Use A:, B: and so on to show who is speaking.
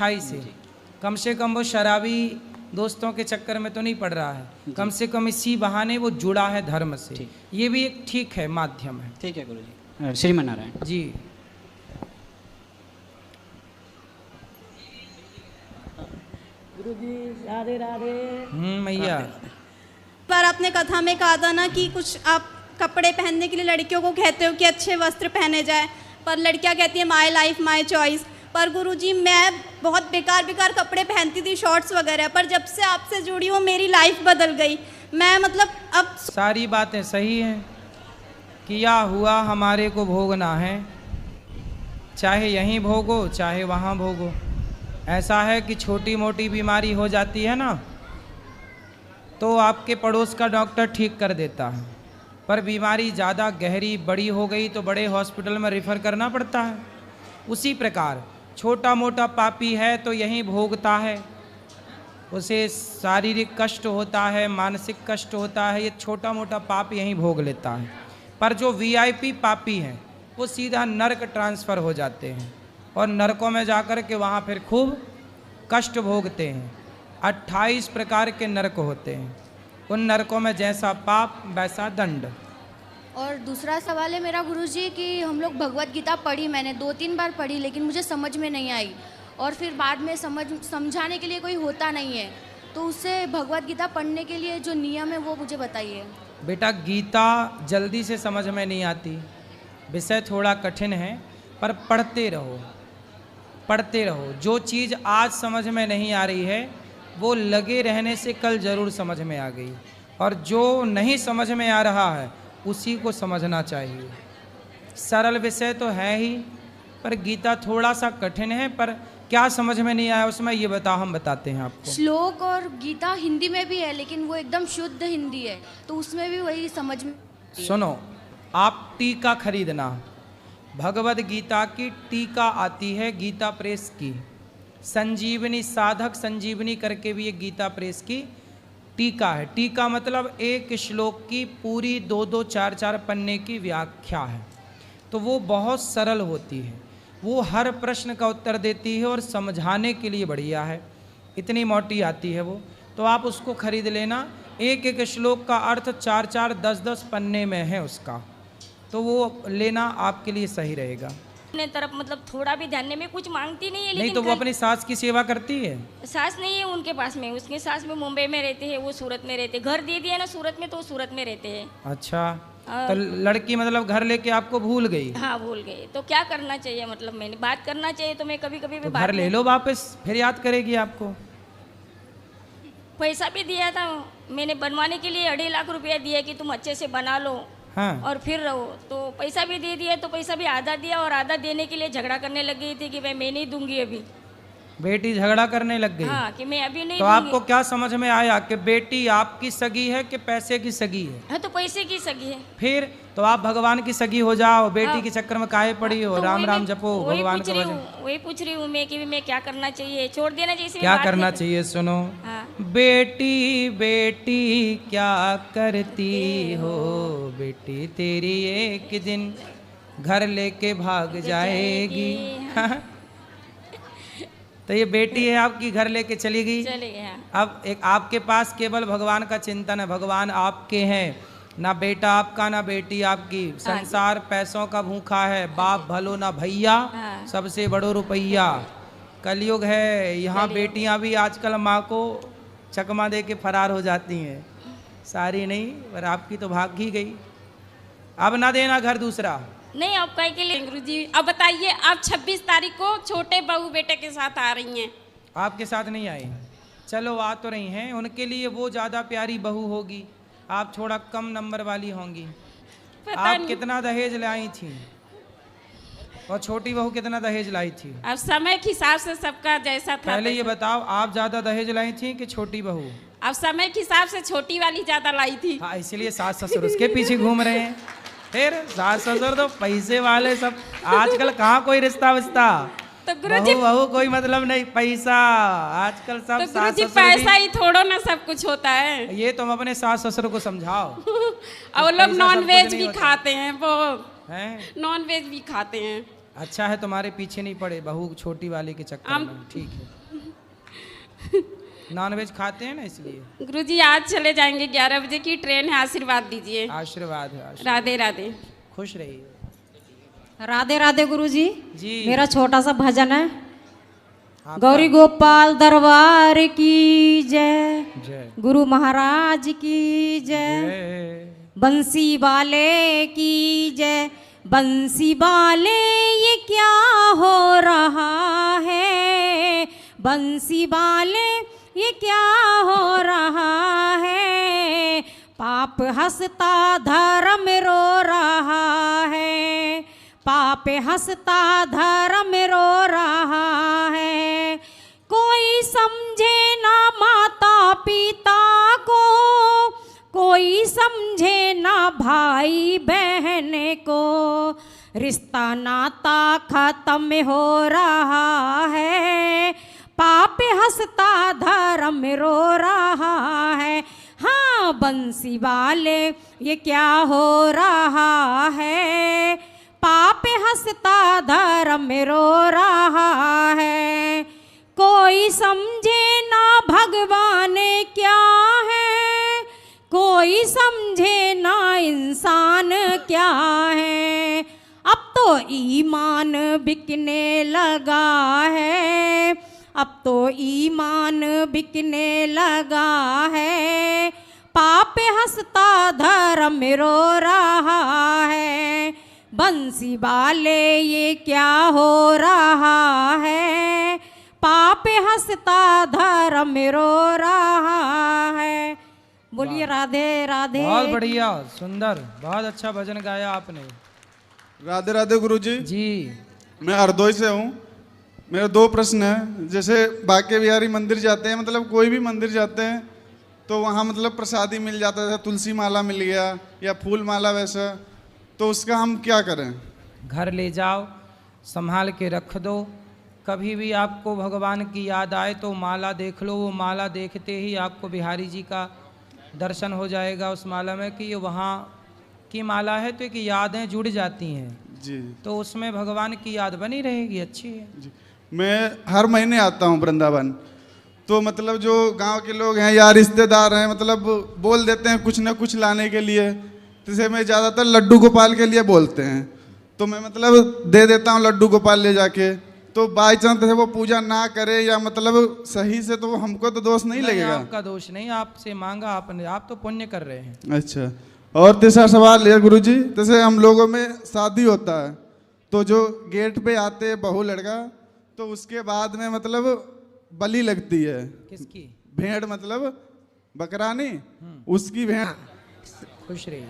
A: अच्छाई से, कम से कम वो शराबी दोस्तों के चक्कर में तो नहीं पड़ रहा है, कम से कम इसी बहाने वो जुड़ा है धर्म से, ये भी एक ठीक है माध्यम है।
B: ठीक है गुरुजी। श्रीमन नारायण
A: जी।
C: गुरुजी राधे राधे।
A: मैया
D: पर आपने कथा में कहा था ना कि कुछ आप कपड़े पहनने के लिए लड़कियों को कहते हो कि अच्छे वस्त्र पहने जाए, पर लड़कियां कहती है माय लाइफ माय चॉइस। पर गुरुजी मैं बहुत बेकार बेकार कपड़े पहनती थी, शॉर्ट्स वगैरह, पर जब से आपसे जुड़ी हूँ मेरी लाइफ बदल गई। मैं मतलब अब
A: सारी बातें सही हैं, किया हुआ हमारे को भोगना है, चाहे यहीं भोगो चाहे वहाँ भोगो। ऐसा है कि छोटी मोटी बीमारी हो जाती है ना तो आपके पड़ोस का डॉक्टर ठीक कर देता है, पर बीमारी ज़्यादा गहरी बड़ी हो गई तो बड़े हॉस्पिटल में रेफ़र करना पड़ता है। उसी प्रकार छोटा मोटा पापी है तो यहीं भोगता है, उसे शारीरिक कष्ट होता है, मानसिक कष्ट होता है, ये छोटा मोटा पाप यहीं भोग लेता है। पर जो वीआईपी पापी हैं वो सीधा नरक ट्रांसफ़र हो जाते हैं और नरकों में जाकर के वहाँ फिर खूब कष्ट भोगते हैं। 28 प्रकार के नरक होते हैं, उन नरकों में जैसा पाप वैसा दंड।
E: और दूसरा सवाल है मेरा गुरुजी कि हम लोग भगवत गीता पढ़ी, मैंने 2-3 बार पढ़ी, लेकिन मुझे समझ में नहीं आई और फिर बाद में समझाने के लिए कोई होता नहीं है, तो उससे भगवत गीता पढ़ने के लिए जो नियम है वो मुझे बताइए।
A: बेटा गीता जल्दी से समझ में नहीं आती, विषय थोड़ा कठिन है, पर पढ़ते रहो पढ़ते रहो। जो चीज़ आज समझ में नहीं आ रही है वो लगे रहने से कल ज़रूर समझ में आ गई, और जो नहीं समझ में आ रहा है उसी को समझना चाहिए। सरल विषय तो है ही, पर गीता थोड़ा सा कठिन है। पर क्या समझ में नहीं आया उसमें ये बताओ, हम बताते हैं आपको।
E: श्लोक और गीता हिंदी में भी है लेकिन वो एकदम शुद्ध हिंदी है, तो उसमें भी वही समझ में।
A: सुनो, आप टीका खरीदना, भगवद गीता की टीका आती है गीता प्रेस की, संजीवनी साधक संजीवनी करके भी एक गीता प्रेस की टीका है। टीका मतलब एक श्लोक की पूरी 2-2, 4-4 पन्ने की व्याख्या है, तो वो बहुत सरल होती है, वो हर प्रश्न का उत्तर देती है और समझाने के लिए बढ़िया है। इतनी मोटी आती है वो, तो आप उसको खरीद लेना। एक एक श्लोक का अर्थ 4-4, 10-10 पन्ने में है उसका, तो वो लेना आपके लिए सही रहेगा।
F: अपने तरफ मतलब थोड़ा भी ध्यान में कुछ मांगती नहीं है, लेकिन
A: नहीं तो वो अपनी सास की सेवा करती है।
F: सास नहीं है उनके पास में, उसके सास में मुंबई में रहते हैं, वो सूरत में रहते हैं। घर दे दिया ना सूरत में, तो वो सूरत में रहते हैं।
A: अच्छा, तो लड़की मतलब घर लेके आपको भूल गई?
F: हाँ भूल गए, तो क्या करना चाहिए? मतलब मैंने बात करना चाहिए, तो मैं कभी कभी भी
A: तो घर ले लो वापस, फिर याद करेगी आपको।
F: पैसा भी दिया था मैंने बनवाने के लिए, 2.5 लाख रुपया दिया कि तुम अच्छे से बना लो।
A: हाँ।
F: और फिर रहो, तो पैसा भी दे दिया, तो पैसा भी आधा दिया और आधा देने के लिए झगड़ा करने लग गई थी कि भाई मैं नहीं दूंगी अभी।
A: बेटी झगड़ा करने लग गई?
F: हाँ, कि मैं अभी नहीं
A: तो
F: दूंगी।
A: आपको क्या समझ में आया कि बेटी आपकी सगी है कि पैसे की सगी है?
F: हाँ, तो पैसे की सगी है।
A: फिर तो आप भगवान की सगी हो जाओ, बेटी के चक्कर में काहे पड़ी हो?
F: तो
A: राम राम जपो, भगवान का भजन।
F: वही पूछ रही हूँ मैं कि मैं क्या करना चाहिए, छोड़ देना चाहिए?
A: क्या करना चाहिए? सुनो,
F: हाँ।
A: बेटी बेटी क्या करती हो, बेटी तेरी एक दिन घर लेके भाग जाएगी। तो ये बेटी है आपकी, घर लेके चली गई।
F: चले गए।
A: अब एक आपके पास केवल भगवान का चिंतन है, भगवान आपके हैं, ना बेटा आपका ना बेटी आपकी। संसार पैसों का भूखा है, बाप भलो ना भैया, सबसे बड़ो रुपैया। कलयुग है, यहाँ बेटियाँ भी आजकल माँ को चकमा दे के फरार हो जाती हैं। सारी नहीं, पर आपकी तो भाग ही गई। अब ना देना घर दूसरा।
F: नहीं, अब कहीं के लिए
G: गुरुजी अब बताइए, आप 26 तारीख को छोटे बहू बेटे के साथ आ रही हैं।
A: आपके साथ नहीं आई? चलो आ तो रही हैं, उनके लिए वो ज़्यादा प्यारी बहू होगी, आप थोड़ा कम नंबर वाली होंगी। आप कितना दहेज लाई थी और छोटी बहू कितना दहेज लाई थी?
G: अब समय के हिसाब से सबका जैसा था।
A: पहले ये बताओ, आप ज़्यादा दहेज लाई थी कि छोटी बहू?
G: अब समय के हिसाब से छोटी वाली ज्यादा लाई थी।
A: हाँ, इसलिए सास ससुर उसके पीछे घूम रहे हैं। फिर सास ससुर तो पैसे वाले सब, आजकल कहाँ कोई रिश्ता विश्ता,
G: तो गुरुजी
A: बहू कोई मतलब नहीं, पैसा आजकल सब।
G: तो गुरुजी पैसा ही थोड़ो ना सब कुछ होता है।
A: ये तुम अपने सास ससुर को समझाओ।
G: और लोग नॉन वेज भी खाते हैं, वो
A: हैं?
G: नॉन वेज भी खाते हैं।
A: अच्छा है तुम्हारे पीछे नहीं पड़े बहू छोटी वाली के चक्कर
G: हम-
A: में। ठीक है। नॉनवेज खाते हैं ना इसलिए।
G: गुरुजी आज चले जाएंगे, 11 बजे की ट्रेन है, आशीर्वाद दीजिए।
A: आशीर्वाद है, आशीर्वाद।
G: राधे राधे।
A: खुश रहिए।
C: राधे राधे गुरुजी।
A: जी।
C: मेरा छोटा सा भजन है।
A: आपका?
C: गौरी गोपाल दरबार की जय,
A: जय
C: गुरु महाराज की जय,
A: जय।
C: बंसी वाले की जय। बंसी वाले ये क्या हो रहा है, बंसी वाले ये क्या हो रहा है, पाप हंसता धर्म रो रहा है, पाप हंसता धर्म रो रहा है। कोई समझे ना माता पिता को, कोई समझे ना भाई बहन को, रिश्ता नाता खत्म हो रहा है, पाप हंसता धर्म रो रहा है। हाँ बंसी वाले ये क्या हो रहा है, पाप हंसता धर्म रो रहा है। कोई समझे ना भगवान क्या है, कोई समझे ना इंसान क्या है। अब तो ईमान बिकने लगा है, अब तो ईमान बिकने लगा है, पाप हंसता धर्म रो रहा है। बंसी वाले ये क्या हो रहा है, पाप हंसता धर्म रो रहा है। बोलिए राधे राधे।
A: बहुत बढ़िया, सुंदर, बहुत अच्छा भजन गाया आपने।
H: राधे राधे गुरुजी।
A: जी।
H: मैं हरदोई से हूँ। मेरे दो प्रश्न हैं। जैसे बांके बिहारी मंदिर जाते हैं, मतलब कोई भी मंदिर जाते हैं तो वहाँ मतलब प्रसादी मिल जाता है, जैसे तुलसी माला मिल गया या फूल माला वैसा, तो उसका हम क्या करें?
A: घर ले जाओ, संभाल के रख दो। कभी भी आपको भगवान की याद आए तो माला देख लो, वो माला देखते ही आपको बिहारी जी का दर्शन हो जाएगा उस माला में कि ये वहाँ की माला है, तो एक यादें जुड़ जाती हैं
H: जी
A: तो उसमें भगवान की याद बनी रहेगी। अच्छी है।
H: जी। मैं हर महीने आता हूँ वृंदावन, तो मतलब जो गांव के लोग हैं या रिश्तेदार हैं मतलब बोल देते हैं कुछ ना कुछ लाने के लिए, जैसे मैं ज़्यादातर लड्डू गोपाल के लिए बोलते हैं, तो मैं मतलब दे देता हूँ लड्डू गोपाल ले जाके। तो बाई चांस वो पूजा ना करे या मतलब सही से, तो हमको तो दोष नहीं लगेगा?
A: आपका दोष नहीं, आपसे मांगा आपने, आप तो पुण्य कर रहे हैं।
H: अच्छा। और तीसरा सवाल है गुरुजी, जैसे हम लोगों में शादी होता है तो जो गेट पे आते बहू लड़का, तो उसके बाद में मतलब बलि लगती है।
A: किसकी?
H: भेड़ मतलब बकरा नहीं, उसकी भेड़।
A: खुश रहिए।